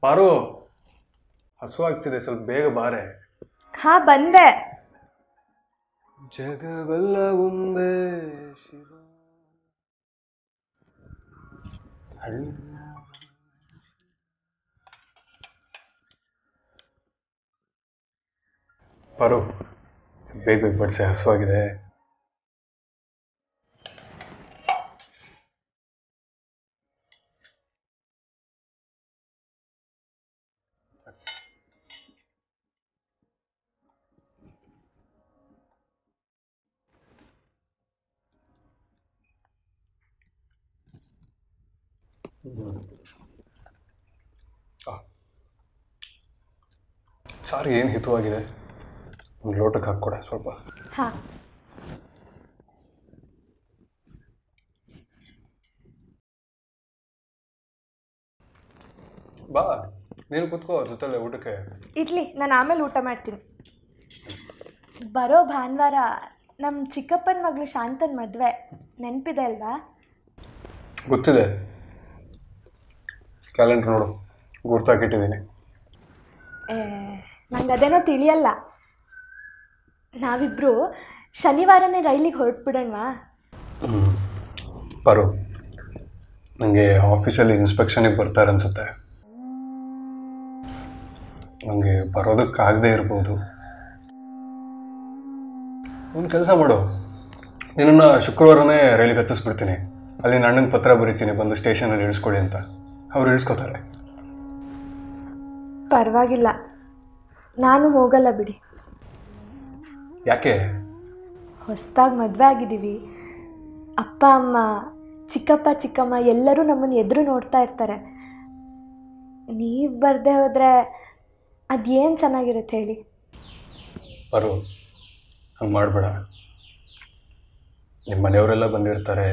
ಪಾರು ಹಸುವಾಗ್ತಿದೆ, ಸ್ವಲ್ಪ ಬೇಗ ಬಾರೆ. ಹಾ ಬಂದೆ. ಜಗವೆಲ್ಲ ಒಂದೇ ಶಿವ. ಪಾರು ಬೇಗ ಬೇಗ ಬಡಿಸಿ, ಹಸುವಾಗಿದೆ. ಸಾರು ಏನು ಹಿತವಾಗಿದೆ, ಒಂದು ಲೋಟಕ್ಕೆ ಹಾಕ್ಕೊಡೆ ಸ್ವಲ್ಪ. ಹಾಂ. ಬಾ, ನೀನು ಕೂತ್ಕೋ ಜೊತೆಲೆ ಊಟಕ್ಕೆ. ಇರ್ಲಿ, ನಾನು ಆಮೇಲೆ ಊಟ ಮಾಡ್ತೀನಿ. ಬರೋ ಭಾನುವಾರ ನಮ್ಮ ಚಿಕ್ಕಪ್ಪನ ಮಗಳು ಶಾಂತನ ಮದುವೆ, ನೆನಪಿದೆ ಅಲ್ವಾ? ಗೊತ್ತಿದೆ, ಕ್ಯಾಲೆಂಡರ್ ನೋಡು, ಗುರ್ತಾಕಿಟ್ಟಿದ್ದೀನಿ. ನಂಗೆ ಅದೇನೋ ತಿಳಿಯಲ್ಲ. ನಾವಿಬ್ಬರು ಶನಿವಾರನೇ ರೈಲಿಗೆ ಹೊರಟ್ಬಿಡೋಣವಾ? ಪರು, ನನಗೆ ಆಫೀಸಲ್ಲಿ ಇನ್ಸ್ಪೆಕ್ಷನಿಗೆ ಬರ್ತಾರೆ ಅನಿಸುತ್ತೆ. ನನಗೆ ಬರೋದಕ್ಕಾಗದೇ ಇರ್ಬೋದು. ಒಂದು ಕೆಲಸ ಮಾಡು, ನಿನ್ನನ್ನು ಶುಕ್ರವಾರನೇ ರೈಲಿಗೆ ಹತ್ತಿಸ್ಬಿಡ್ತೀನಿ. ಅಲ್ಲಿ ಅಣ್ಣನ ಪತ್ರ ಬರೀತೀನಿ, ಬಂದು ಸ್ಟೇಷನಲ್ಲಿ ಇಳಿಸ್ಕೊಡಿ ಅಂತ. ಅವ್ರು ಇಳಿಸ್ಕೋತಾರೆ. ಪರವಾಗಿಲ್ಲ, ನಾನು ಹೋಗಲ್ಲ ಬಿಡಿ. ಯಾಕೆ? ಹೊಸದಾಗಿ ಮದುವೆ ಆಗಿದ್ದೀವಿ. ಅಪ್ಪ ಅಮ್ಮ, ಚಿಕ್ಕಪ್ಪ ಚಿಕ್ಕಮ್ಮ ಎಲ್ಲರೂ ನಮ್ಮನ್ನು ಎದುರು ನೋಡ್ತಾ ಇರ್ತಾರೆ. ನೀವು ಬರದೇ ಹೋದರೆ ಅದೇನು ಚೆನ್ನಾಗಿರುತ್ತೆ ಹೇಳಿ? ಪರು, ಹಂಗೆ ಮಾಡಬೇಡ. ನಿಮ್ಮ ಮನೆಯವರೆಲ್ಲ ಬಂದಿರ್ತಾರೆ,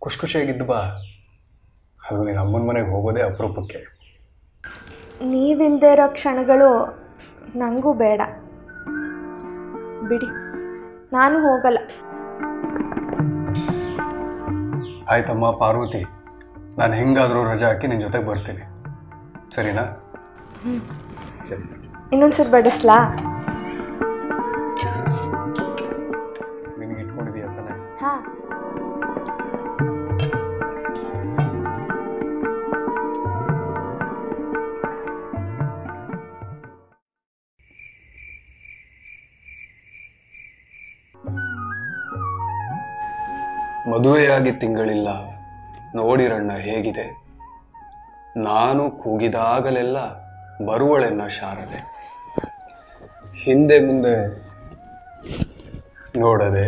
ಖುಷಿಯಾಗಿದ್ದು ಬಾ. ಅದು ನೀನು ಅಮ್ಮನ ಮನೆಗೆ ಹೋಗೋದೇ ಅಪರೂಪಕ್ಕೆ. ನೀವಿಲ್ಲದೆ ಇರೋ ಕ್ಷಣಗಳು ನನಗೂ ಬೇಡ ಬಿಡಿ, ನಾನು ಹೋಗಲ್ಲ. ಆಯ್ತಮ್ಮ ಪಾರ್ವತಿ, ನಾನು ಹೆಂಗಾದರೂ ರಜೆ ಹಾಕಿ ನಿನ್ನ ಜೊತೆಗೆ ಬರ್ತೀನಿ, ಸರಿನಾ? ಸರಿ. ಇನ್ನೊಂದ್ಸರಿ ಬಡಿಸ್ಲಾ? ನಿನಗೆ ಇಟ್ಕೊಂಡಿದೀಯ ತಾನೆ? ಹಾಂ. ಮದುವೆಯಾಗಿ ತಿಂಗಳಿಲ್ಲ, ನೋಡಿರಣ್ಣ ಹೇಗಿದೆ. ನಾನು ಕೂಗಿದಾಗಲೆಲ್ಲ ಬರುವಳೆನ್ನ ಶಾರದೆ. ಹಿಂದೆ ಮುಂದೆ ನೋಡದೆ,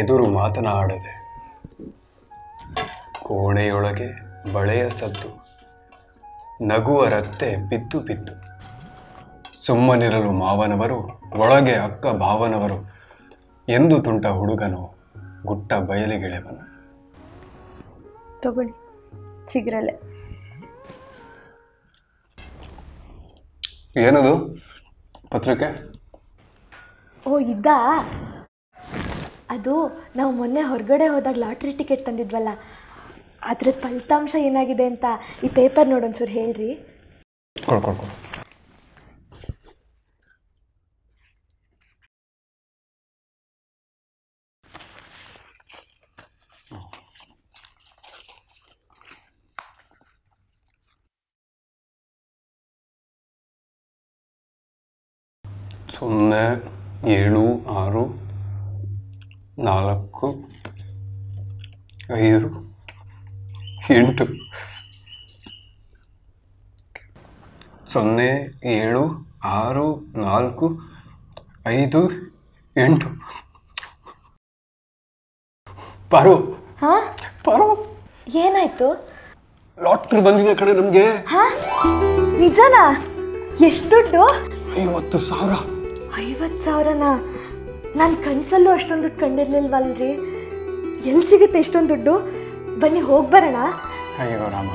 ಎದುರು ಮಾತನಾಡದೆ, ಕೋಣೆಯೊಳಗೆ ಬಳೆಯ ಸದ್ದು, ನಗುವ ರತ್ತೆ ಬಿದ್ದು ಬಿದ್ದು. ಸುಮ್ಮನಿರಲು ಮಾವನವರು, ಒಳಗೆ ಅಕ್ಕ ಭಾವನವರು, ಎಂದು ತುಂಟ ಹುಡುಗನು ಗುಟ್ಟ ಬಯಲಿಗೆಳೆವನು. ತಗೊಳ್ಳಿ ಸಿಗ್ರಲೆ. ಏನದು ಪತ್ರಿಕೆ? ಓ ಇದಾ? ಅದು ನಾವು ಮೊನ್ನೆ ಹೊರಗಡೆ ಹೋದಾಗ ಲಾಟ್ರಿ ಟಿಕೆಟ್ ತಂದಿದ್ವಲ್ಲ, ಅದ್ರದ್ದು ಫಲಿತಾಂಶ ಏನಾಗಿದೆ ಅಂತ ಈ ಪೇಪರ್ ನೋಡೊಂಚೂರು ಹೇಳ್ರಿ. ಕೊಡ್ಕೊಡ್ಕೊಡು. ಸೊನ್ನೆ 7 6 4 5 8 0 7 6 4 5 8. ಪಾರು. ಹಾ ಪಾರು, ಏನಾಯ್ತು? ಲಾಟ್ರಿ ಬಂದಿದೆ ಕಡೆ ನಮಗೆ. ಹಾ ನಿಜನಾ? ಎಷ್ಟು ದುಡ್ಡು? 50,000. 50,000ನಾ? ನಾನು ಕನಸಲ್ಲೂ ಅಷ್ಟೊಂದು ದುಡ್ಡು ಕಂಡಿರ್ಲಿಲ್ವಲ್ರಿ. ಎಲ್ಲಿ ಸಿಗುತ್ತೆ ಎಷ್ಟೊಂದು ದುಡ್ಡು? ಬನ್ನಿ ಹೋಗಿ ಬರೋಣ. ಅಯ್ಯೋ ರಾಮ,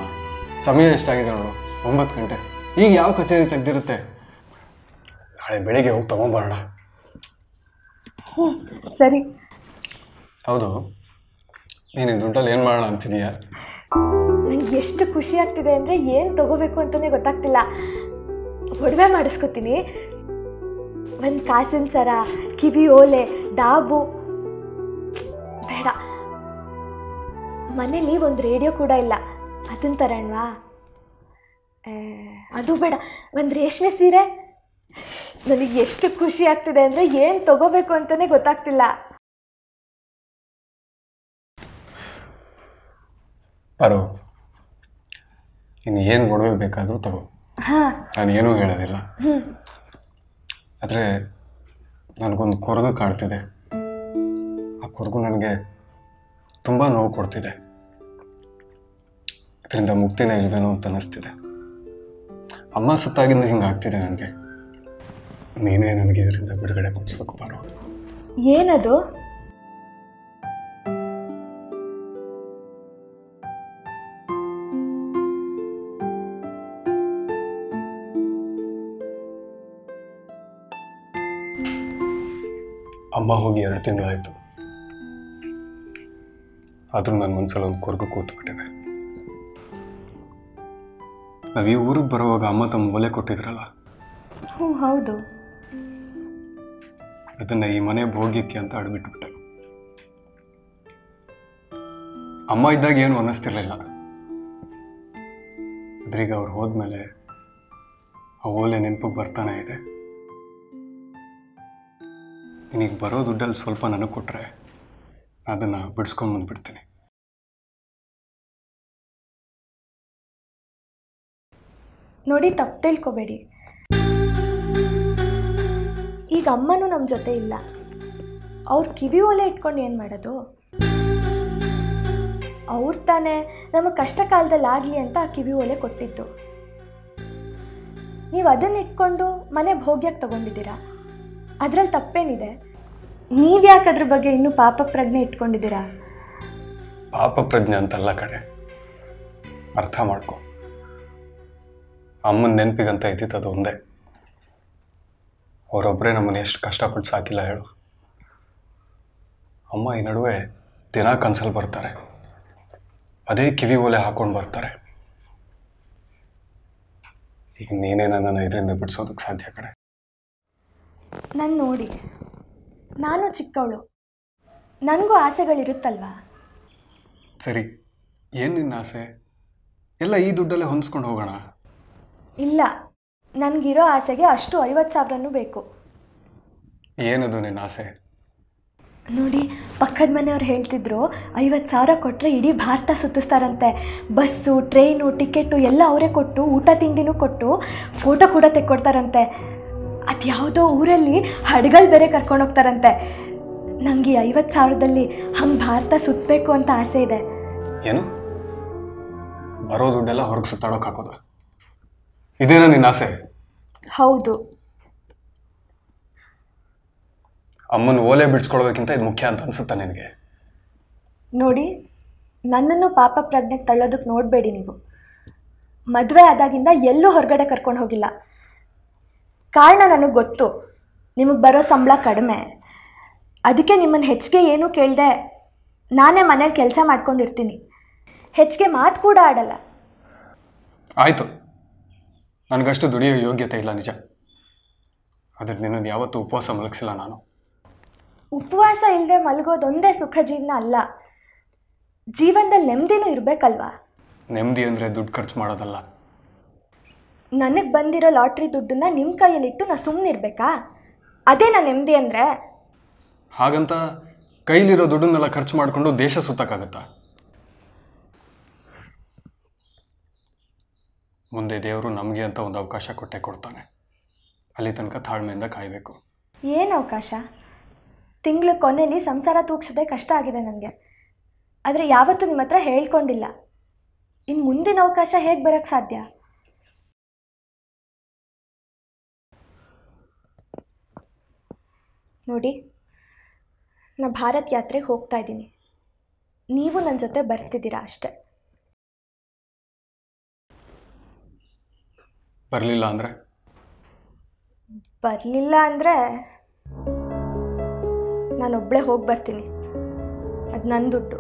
ಸಮಯ ಎಷ್ಟಾಗಿದೆ ನೋಡು, 9 ಗಂಟೆ. ಈಗ ಯಾವ ಕಚೇರಿ ತೆಗ್ದಿರುತ್ತೆ? ನಾಳೆ ಬೆಳಿಗ್ಗೆ ಹೋಗಿ ತಗೊಂಬರೋಣ. ಸರಿ. ಹೌದು, ನೀನು ದುಡ್ಡಲ್ಲಿ ಏನು ಮಾಡೋಣ ಅಂತಿದೀಯಾ? ನಂಗೆ ಎಷ್ಟು ಖುಷಿ ಆಗ್ತಿದೆ ಅಂದರೆ ಏನು ತೊಗೋಬೇಕು ಅಂತಲೇ ಗೊತ್ತಾಗ್ತಿಲ್ಲ. ಒಡವೆ ಮಾಡಿಸ್ಕೊತೀನಿ, ಒಂದು ಕಾಸಿನ ಸರ, ಕಿವಿ ಓಲೆ, ಡಾಬು. ಬೇಡ, ಮನೇಲಿ ಒಂದು ರೇಡಿಯೋ ಕೂಡ ಇಲ್ಲ, ಅದನ್ನ ತರೋಣವಾ? ಅದು ಬೇಡ, ಒಂದು ರೇಷ್ಮೆ ಸೀರೆ. ನನಗೆ ಎಷ್ಟು ಖುಷಿ ಆಗ್ತಿದೆ ಅಂದರೆ ಏನು ತೊಗೋಬೇಕು ಅಂತಲೇ ಗೊತ್ತಾಗ್ತಿಲ್ಲ. ಪರೋ, ಇನ್ನು ಏನು ಒಡವೆ ಬೇಕಾದರೂ ತಗೋ, ನಾನೇನೂ ಹೇಳೋದಿಲ್ಲ. ಆದರೆ ನನಗೊಂದು ಕೊರಗು ಕಾಡ್ತಿದೆ. ಆ ಕೊರಗು ನನಗೆ ತುಂಬ ನೋವು ಕೊಡ್ತಿದೆ. ಇದರಿಂದ ಮುಕ್ತಿನೇ ಇಲ್ವೇನೋ ಅಂತ ಅನ್ನಿಸ್ತಿದೆ. ಅಮ್ಮ ಸತ್ತಾಗಿಂದ ಹಿಂಗಾಗ್ತಿದೆ ನನಗೆ. ನೀನೇ ನನಗೆ ಇದರಿಂದ ಬಿಡುಗಡೆ ಕೊಡಿಸ್ಬೇಕು ಪರೋ. ಏನದು? ಅಮ್ಮ ಹೋಗಿ 2 ತಿಂಗಳಾಯಿತು. ಆದರೂ ನನ್ನ ಮನಸ್ಸಲ್ಲಿ ಒಂದು ಕೊರಗು ಕೂತ್ಬಿಟ್ಟಿದೆ. ನಾವು ಈ ಊರಿಗೆ ಬರುವಾಗ ಅಮ್ಮ ತಮ್ಮ ಓಲೆ ಕೊಟ್ಟಿದ್ರಲ್ಲ, ಹೌದು. ಅದನ್ನು ಈ ಮನೆ ಭೋಗ್ಯಕ್ಕೆ ಅಂತ ಅಡ್ಬಿಟ್ಬಿಟ್ಟೆ. ಅಮ್ಮ ಇದ್ದಾಗ ಏನು ಅನ್ನಿಸ್ತಿರ್ಲಿಲ್ಲ. ಅದ್ರೀಗ ಅವ್ರು ಹೋದ್ಮೇಲೆ ಆ ಓಲೆ ನೆನಪಿಗೆ ಬರ್ತಾನೆ ಇದೆ. ನೀನೀಗ ಬರೋ ದುಡ್ಡಲ್ಲಿ ಸ್ವಲ್ಪ ನನಗೆ ಕೊಟ್ಟರೆ ಅದನ್ನು ಬಿಡಿಸ್ಕೊಂಬಂದ್ಬಿಡ್ತೀನಿ. ನೋಡಿ, ತಪ್ಪು ತಿಳ್ಕೊಬೇಡಿ. ಈಗ ಅಮ್ಮನೂ ನಮ್ಮ ಜೊತೆ ಇಲ್ಲ. ಅವ್ರು ಕಿವಿ ಓಲೆ ಇಟ್ಕೊಂಡು ಏನು ಮಾಡೋದು? ಅವ್ರು ತಾನೇ ನಮ್ಮ ಕಷ್ಟ ಕಾಲದಲ್ಲಿ ಆಗಲಿ ಅಂತ ಆ ಕಿವಿ ಓಲೆ ಕೊಟ್ಟಿದ್ದು. ನೀವು ಅದನ್ನು ಇಟ್ಕೊಂಡು ಮನೆ ಭೋಗ್ಯಕ್ಕೆ ತಗೊಂಡಿದ್ದೀರಾ, ಅದರಲ್ಲಿ ತಪ್ಪೇನಿದೆ? ನೀವ್ಯಾಕೆ ಅದ್ರ ಬಗ್ಗೆ ಇನ್ನೂ ಪಾಪ ಪ್ರಜ್ಞೆ ಇಟ್ಕೊಂಡಿದ್ದೀರಾ? ಪಾಪ ಪ್ರಜ್ಞೆ ಅಂತಲ್ಲ ಕಡೆ, ಅರ್ಥ ಮಾಡ್ಕೊ. ಅಮ್ಮನ ನೆನಪಿಗಂತ ಇದ್ದಿದ್ದು ಅದು ಒಂದೇ. ಅವರೊಬ್ಬರೇ ನಮ್ಮನ್ನು ಎಷ್ಟು ಕಷ್ಟಪಟ್ಟು ಸಾಕಿಲ್ಲ ಹೇಳು. ಅಮ್ಮ ಈ ನಡುವೆ ದಿನ ಕನ್ಸಲ್ಲಿ ಬರ್ತಾರೆ, ಅದೇ ಕಿವಿ ಓಲೆ ಹಾಕೊಂಡು ಬರ್ತಾರೆ. ಈಗ ನೀನೇ ನನ್ನನ್ನು ಇದರಿಂದ ಬಿಡಿಸೋದಕ್ಕೆ ಸಾಧ್ಯ ಕಡೆ. ನಾನು ನೋಡಿ, ನಾನು ಚಿಕ್ಕವಳು, ನನಗೂ ಆಸೆಗಳಿರುತ್ತಲ್ವಾ? ಸರಿ, ಏನು ನಿನ್ನ ಆಸೆ? ಎಲ್ಲ ಈ ದುಡ್ಡಲ್ಲೇ ಹೊಂದಿಸ್ಕೊಂಡು ಹೋಗೋಣ. ಇಲ್ಲ, ನನಗಿರೋ ಆಸೆಗೆ ಅಷ್ಟು 50,000 ಬೇಕು. ಏನದು ನಿನ್ನ ಆಸೆ? ನೋಡಿ, ಪಕ್ಕದ ಮನೆಯವ್ರು ಹೇಳ್ತಿದ್ರು 50,000 ಕೊಟ್ಟರೆ ಇಡೀ ಭಾರತ ಸುತ್ತಿಸ್ತಾರಂತೆ. ಬಸ್ಸು, ಟ್ರೈನು, ಟಿಕೆಟು ಎಲ್ಲ ಅವರೇ ಕೊಟ್ಟು, ಊಟ ತಿಂಡಿನೂ ಕೊಟ್ಟು, ಫೋಟೋ ಕೂಡ ತೆಕ್ಕೊಡ್ತಾರಂತೆ. ಅದು ಯಾವುದೋ ಊರಲ್ಲಿ ಹಡಗಲ್ಲಿ ಬೇರೆ ಕರ್ಕೊಂಡೋಗ್ತಾರಂತೆ. ನನಗೆ 50,000ದಲ್ಲಿ ಹಂಗೆ ಭಾರತ ಸುತ್ತಬೇಕು ಅಂತ ಆಸೆ ಇದೆ. ಏನು? ಬರೋ ದುಡ್ಡೆಲ್ಲ ಹೊರಗೆ ಸುತ್ತಾಡೋಕೆ ಹಾಕೋದ? ಇದೇನಾ ನಿನ್ನ ಆಸೆ? ಹೌದು. ಅಮ್ಮನ ಓಲೆ ಬಿಡಿಸ್ಕೊಳ್ಬೇಕಿಂತ ಇದು ಮುಖ್ಯ ಅಂತ ಅನ್ಸುತ್ತಾ ನಿನಗೆ? ನೋಡಿ, ನನ್ನನ್ನು ಪಾಪ ಪ್ರಜ್ಞೆಗೆ ತಳ್ಳೋದಕ್ಕೆ ನೋಡಬೇಡಿ ನೀವು. ಮದುವೆ ಆದಾಗಿಂದ ಎಲ್ಲೂ ಹೊರಗಡೆ ಕರ್ಕೊಂಡು ಹೋಗಿಲ್ಲ. ಕಾರಣ ನನಗೆ ಗೊತ್ತು, ನಿಮಗೆ ಬರೋ ಸಂಬಳ ಕಡಿಮೆ. ಅದಕ್ಕೆ ನಿಮ್ಮನ್ನು ಹೆಚ್ಚಿಗೆ ಏನೂ ಕೇಳದೆ ನಾನೇ ಮನೇಲಿ ಕೆಲಸ ಮಾಡ್ಕೊಂಡಿರ್ತೀನಿ. ಹೆಚ್ಚಿಗೆ ಮಾತು ಕೂಡ ಆಡಲ್ಲ. ಆಯಿತು, ನನಗಷ್ಟು ದುಡಿಯೋ ಯೋಗ್ಯತೆ ಇಲ್ಲ ನಿಜ. ಆದರೆ ನಿನ್ನನ್ನು ಯಾವತ್ತೂ ಉಪವಾಸ ಮಲಗಿಸಿಲ್ಲ ನಾನು. ಉಪವಾಸ ಇಲ್ಲದೆ ಮಲಗೋದೊಂದೇ ಸುಖ ಜೀವನ ಅಲ್ಲ. ಜೀವನದಲ್ಲಿ ನೆಮ್ಮದಿನೂ ಇರಬೇಕಲ್ವಾ? ನೆಮ್ಮದಿ ಅಂದರೆ ದುಡ್ಡು ಖರ್ಚು ಮಾಡೋದಲ್ಲ. ನನಗೆ ಬಂದಿರೋ ಲಾಟ್ರಿ ದುಡ್ಡನ್ನ ನಿಮ್ಮ ಕೈಯಲ್ಲಿಟ್ಟು ನಾನು ಸುಮ್ಮನಿರ್ಬೇಕಾ? ಅದೇ ನಾನು ನೆಮ್ಮದಿ ಅಂದರೆ. ಹಾಗಂತ ಕೈಲಿರೋ ದುಡ್ಡನ್ನೆಲ್ಲ ಖರ್ಚು ಮಾಡಿಕೊಂಡು ದೇಶ ಸುತ್ತಕ್ಕಾಗತ್ತಾ? ಮುಂದೆ ದೇವರು ನಮಗೆ ಅಂತ ಒಂದು ಅವಕಾಶ ಕೊಟ್ಟೆ ಕೊಡ್ತಾನೆ. ಅಲ್ಲಿ ತನಕ ತಾಳ್ಮೆಯಿಂದ ಕಾಯಬೇಕು. ಏನು ಅವಕಾಶ? ತಿಂಗಳ ಕೊನೆಯಲ್ಲಿ ಸಂಸಾರ ತೂಗ್ಸೋದೇ ಕಷ್ಟ ಆಗಿದೆ ನನಗೆ. ಆದರೆ ಯಾವತ್ತೂ ನಿಮ್ಮ ಹತ್ರ ಹೇಳ್ಕೊಂಡಿಲ್ಲ. ಇನ್ನು ಮುಂದಿನ ಅವಕಾಶ ಹೇಗೆ ಬರೋಕ್ಕೆ ಸಾಧ್ಯ? ನೋಡಿ, ನಾನು ಭಾರತ್ ಯಾತ್ರೆಗೆ ಹೋಗ್ತಾ ಇದ್ದೀನಿ. ನೀವು ನನ್ನ ಜೊತೆ ಬರ್ತಿದ್ದೀರಾ ಅಷ್ಟೆ. ಬರಲಿಲ್ಲ ಅಂದರೆ? ಬರಲಿಲ್ಲ ಅಂದರೆ ನಾನೊಬ್ಬಳೇ ಹೋಗಿ ಬರ್ತೀನಿ. ಅದು ನನ್ನ ದುಡ್ಡು.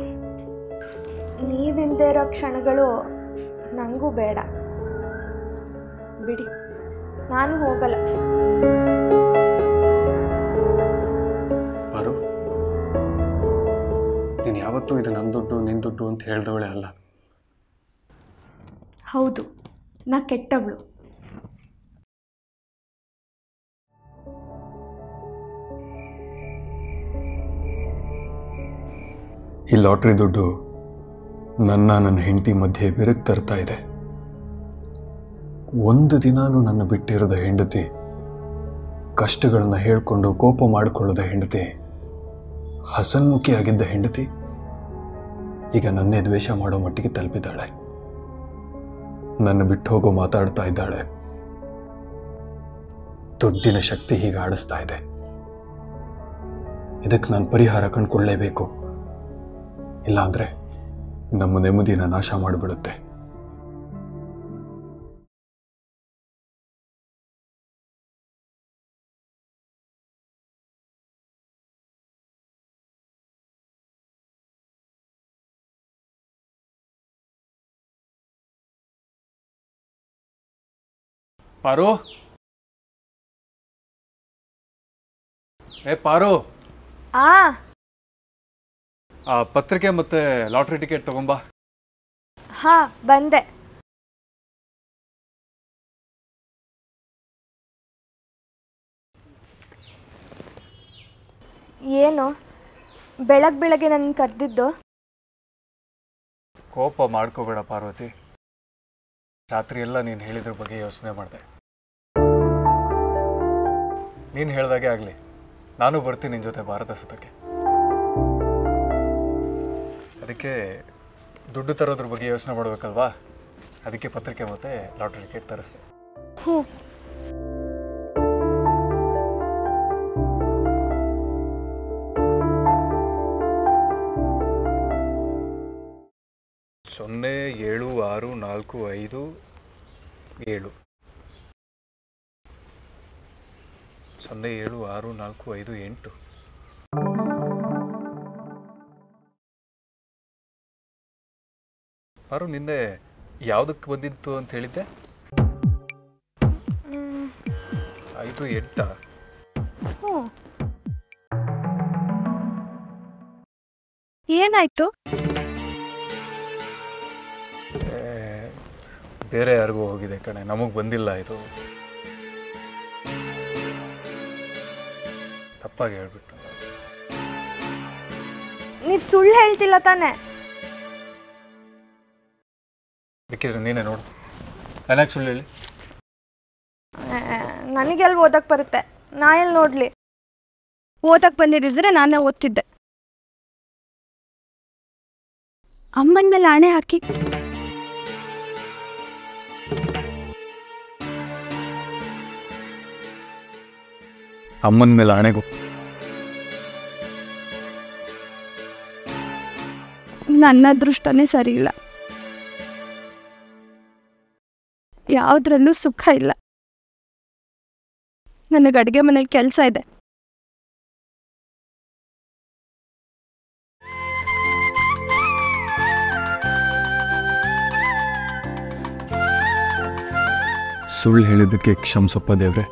ನೀವಿಲ್ಲದೆ ಇರೋ ಕ್ಷಣಗಳು ನನಗೂ ಬೇಡ ಬಿಡಿ, ನಾನು ಹೋಗಲ್ಲ. ಪಾರು, ನೀನು ಯಾವತ್ತೂ ಇದು ನನ್ನ ದುಡ್ಡು ನಿನ್ನ ದುಡ್ಡು ಅಂತ ಹೇಳ್ದವಳೆ ಅಲ್ಲ. ಹೌದು, ನಾ ಕೆಟ್ಟವಳು. ಈ ಲಾಟ್ರಿ ದುಡ್ಡು ನನ್ನ ಹೆಂಡತಿ ಮಧ್ಯೆ ಬೆರಕು ತರ್ತಾ ಇದೆ. ಒಂದು ದಿನಾನು ನನ್ನ ಬಿಟ್ಟಿರದ ಹೆಂಡತಿ, ಕಷ್ಟಗಳನ್ನ ಹೇಳ್ಕೊಂಡು ಕೋಪ ಮಾಡಿಕೊಳ್ಳದ ಹೆಂಡತಿ, ಹಸನ್ಮುಖಿಯಾಗಿದ್ದ ಹೆಂಡತಿ ಈಗ ನನ್ನೇ ದ್ವೇಷ ಮಾಡೋ ಮಟ್ಟಿಗೆ ತಲುಪಿದ್ದಾಳೆ. ನನ್ನ ಬಿಟ್ಟು ಹೋಗೋ ಮಾತಾಡ್ತಾ ಇದ್ದಾಳೆ. ದುಡ್ಡಿನ ಶಕ್ತಿ ಹೀಗೆ ಆಡಿಸ್ತಾ ಇದೆ. ಇದಕ್ಕೆ ನಾನು ಪರಿಹಾರ ಕಂಡುಕೊಳ್ಳಲೇಬೇಕು. ಇಲ್ಲಾಂದ್ರೆ ನಮ್ಮ ನೆಮ್ಮದಿನ ನಾಶ ಮಾಡಿಬಿಡುತ್ತೆ. ಪಾರು, ಪಾರು, ಆ ಪತ್ರಿಕೆ ಮತ್ತೆ ಲಾಟ್ರಿ ಟಿಕೆಟ್ ತಗೊಂಬಾ. ಹಾಂ, ಬಂದೆ. ಏನು ಬೆಳಗ್ಗೆ ನನ್ನ ಕರೆದಿದ್ದು? ಕೋಪ ಮಾಡ್ಕೋಬೇಡ ಪಾರ್ವತಿ. ರಾತ್ರಿ ಎಲ್ಲ ನೀನು ಹೇಳಿದ್ರ ಬಗ್ಗೆ ಯೋಚನೆ ಮಾಡಿದೆ. ನೀನು ಹೇಳ್ದಾಗೆ ಆಗಲಿ, ನಾನು ಬರ್ತೀನಿ ನಿನ್ನ ಜೊತೆ ಭಾರತ ಸುತ್ತಕ್ಕೆ. ಅದಕ್ಕೆ ದುಡ್ಡು ತರೋದ್ರ ಬಗ್ಗೆ ಯೋಚನೆ ಮಾಡಬೇಕಲ್ವಾ? ಅದಕ್ಕೆ ಪತ್ರಿಕೆ ಮತ್ತು ಲಾಟ್ರಿ ಟಿಕೆಟ್ ತರಿಸ್ದೆ. ಹ್ಞೂ. 07645 07645 ಪಾರು, ನಿನ್ನೆ ಯಾವುದಕ್ಕೆ ಬಂದಿತ್ತು ಅಂತ ಹೇಳಿದ್ದೆ? 58. ಏನಾಯ್ತು? ಬೇರೆ ಯಾರಿಗೂ ಹೋಗಿದೆ ಕಣೆ, ನಮಗೆ ಬಂದಿಲ್ಲ. ಇದು ತಪ್ಪಾಗಿ ಹೇಳ್ಬಿಟ್ಟು. ನೀವು ಸುಳ್ಳು ಹೇಳ್ತಿಲ್ಲ ತಾನೆ? ಬೇಕಿದ್ರೆ ನೀನೇ ನೋಡು. ನನಗೆ ಸುಳ್ಳು ಹೇಳಿ? ನನಗೆಲ್ಲಿ ಓದಕ್ಕೆ ಬರುತ್ತೆ, ನಾ ಎಲ್ಲಿ ನೋಡಲಿ? ಓದಕ್ಕೆ ಬಂದಿರಿದ್ರೆ ನಾನೇ ಓದ್ತಿದ್ದೆ. ಅಮ್ಮನ ಮೇಲೆ ಆಣೆ ಹಾಕಿ. ಅಮ್ಮನ ಮೇಲೆ ಆಣೆಗೂ ನನ್ನ ಅದೃಷ್ಟನೇ ಸರಿ ಇಲ್ಲ. ಯಾವುದ್ರಲ್ಲೂ ಸುಖ ಇಲ್ಲ. ನನಗೆ ಅಡುಗೆ ಮನೇಲಿ ಕೆಲಸ ಇದೆ. ಸುಳ್ಳು ಹೇಳಿದ್ದಕ್ಕೆ ಕ್ಷಮಿಸಪ್ಪ ದೇವ್ರೆ.